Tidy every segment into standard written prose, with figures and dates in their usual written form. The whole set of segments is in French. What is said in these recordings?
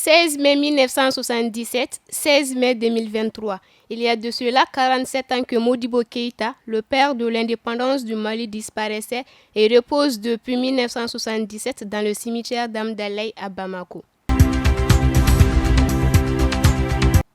16 mai 1977, 16 mai 2023. Il y a de cela 47 ans que Modibo Keïta, le père de l'indépendance du Mali, disparaissait et repose depuis 1977 dans le cimetière d'Amdalaï à Bamako.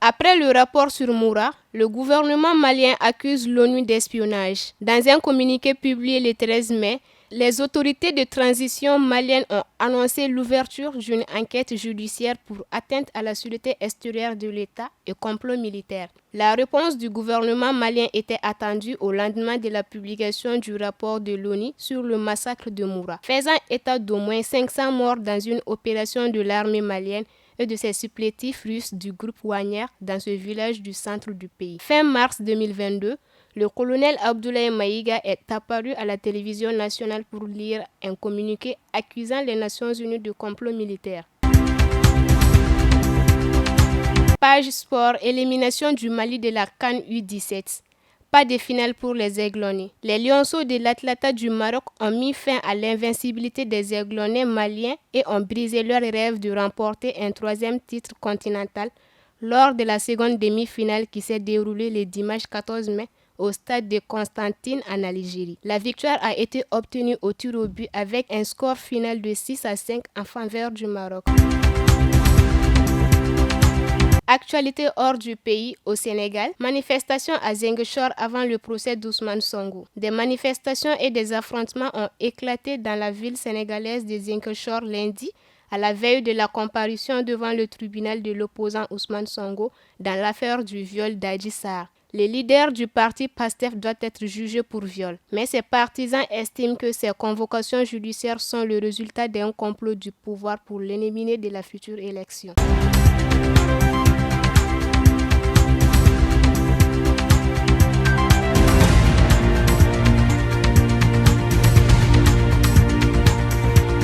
Après le rapport sur Moura, le gouvernement malien accuse l'ONU d'espionnage. Dans un communiqué publié le 13 mai, les autorités de transition maliennes ont annoncé l'ouverture d'une enquête judiciaire pour atteinte à la sûreté extérieure de l'État et complot militaire. La réponse du gouvernement malien était attendue au lendemain de la publication du rapport de l'ONU sur le massacre de Moura, faisant état d'au moins 500 morts dans une opération de l'armée malienne et de ses supplétifs russes du groupe Wagner dans ce village du centre du pays. Fin mars 2022, le colonel Abdoulaye Maïga est apparu à la télévision nationale pour lire un communiqué accusant les Nations Unies de complot militaire. Page Sport, élimination du Mali de la CAN U17. Pas de finale pour les Aiglonnais. Les lionceaux de l'Atlanta du Maroc ont mis fin à l'invincibilité des Aiglonnais maliens et ont brisé leur rêve de remporter un troisième titre continental lors de la seconde demi-finale qui s'est déroulée le dimanche 14 mai au stade de Constantine en Algérie. La victoire a été obtenue au tir au but avec un score final de 6-5 en faveur du Maroc. Actualité hors du pays, au Sénégal, manifestations à Ziguinchor avant le procès d'Ousmane Sonko. Des manifestations et des affrontements ont éclaté dans la ville sénégalaise de Ziguinchor lundi, à la veille de la comparution devant le tribunal de l'opposant Ousmane Sonko dans l'affaire du viol d'Adji Sarr. Le leader du parti PASTEF doit être jugé pour viol, mais ses partisans estiment que ces convocations judiciaires sont le résultat d'un complot du pouvoir pour l'éliminer de la future élection.